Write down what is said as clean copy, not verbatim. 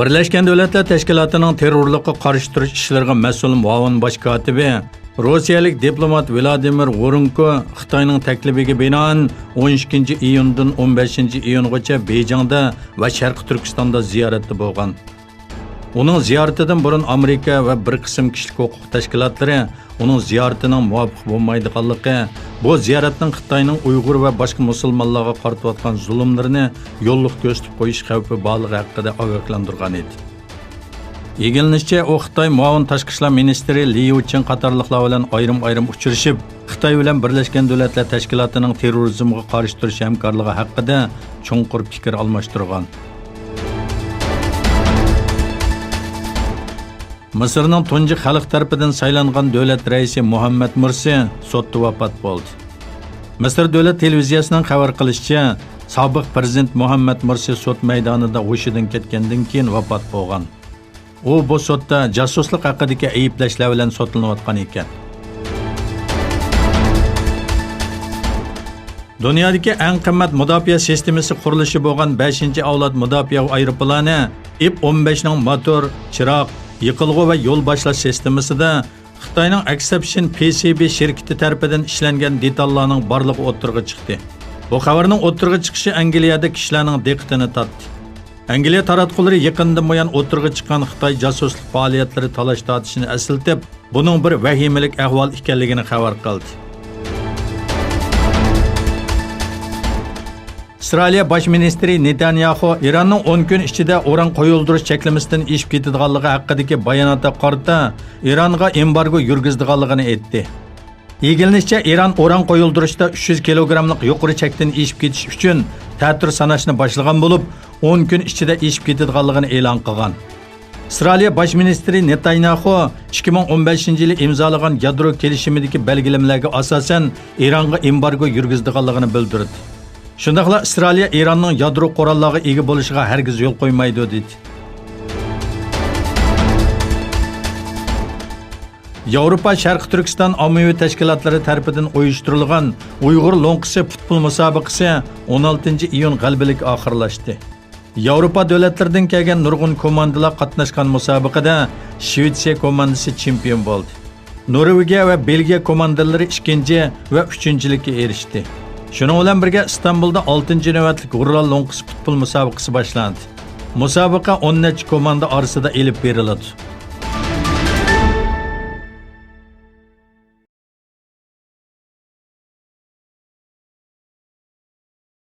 Birleşken Devletler Teşkilatı'nın terörlükle qarşı turuş işlariga mas'ul muavin baş katibi Rossiyalik diplomat Vladimir Voronko Xitoyning taklifiga binoan 12 iyundan 15 iyungacha Beyjingda va Sharqi Turkistonda ziyoratda bo'lgan. Uning ziyaratidan burun Amerika va bir qism kishilik huquq tashkilotlari uning ziyaratining muvofiq bo'lmaydiganligi, bu ziyoratning Xitoyning Uyg'ur va boshqa musulmonlarga qaratayotgan zulmlarini yo'lliq ko'rsatib qo'yish xavfi borligi haqida ogohlantirgan edi. Yegilishicha, u Xitoy muavin tashqi ishlar ministri Li Yucheng qatorliqlar bilan ayrim uchrashib, Xitoy bilan Birlashgan Davlatlar Tashkilotining terrorizmga qarshi turish hamkorligi haqida cho'nqur fikr almashtirgan. Misrning tunji xalq tarafidan saylangan davlat raisi Muhammad Mursi sudda vafot bo'ldi. Misr davlat televiziyasining xabar qilishicha, sobiq prezident Muhammad Mursi sud maydonida hushidan ketgandan keyin vafot bo'lgan. U bu sudda jasuslik haqidagi ayblashlar bilan sudlanayotgan ekan. Dunyodagi eng qimmat mudofaa sistemasi qurilishi bo'lgan 5-avlod mudofaa aeroplani F-15 ning motor, chiroq, yiqilg'u va yo'l boshlash sistemasida Xitoyning Exception PCB shirkati tomonidan ishlangan detallarning borligi o'ttirg'i chiqdi. Bu xabarning o'ttirg'i chiqishi Angliyada kishilarning diqqatini tortdi. Angliya taratqullari yaqindan buyon o'ttirg'i chiqqan Xitoy jasuslik faoliyatlari talash tortishini eslatib, buning bir vahimalik ahvol ekanligini xabar qildi. İsrail Baş Ministri Netanyahu İranning 10 kun ichida uran qo'yildirish cheklamasidan ishib ketadiganligi haqidagi bayonotga qarata Ironga embargo yurgizdiganligini aytdi. Yegilishicha, Iron uran qo'yildirishda 300 kilogramlik yuqori chekdan ishib ketish uchun ta'tir sanashni boshlagan bo'lib, 10 kun ichida ishib ketadiganligini e'lon qilgan. İsrail Baş Ministri Netanyahu 2015-yili imzolagan yadro kelishimidagi belgilamalariga asosan Ironga embargo yurgizdiganligini bildirdi. Shundaqla İsrail Iranning yadro qurollariga ega bo'lishiga hargiz yo'l qo'ymaydi dedi. Yevropa Sharqi Turkiston ommaviy tashkilotlari tomonidan uyushtirilgan Uyg'ur lo'nqisi futbol musobaqasi 16-iyun g'alabalik oxirlashdi. Yevropa davlatlaridan kelgan nurg'un komandalar qatnashgan musobaqada Shvetsiya komandasi chempion bo'ldi. Norvegiya va Belgiya komandalari 2 va 3-likka erishdi. Shuning bilan birga Istanbulda 6-navbatlik Ural lo'nqisi futbol musobaqasi boshlandi. Musobaqa 10 komanda orasida elib beriladi.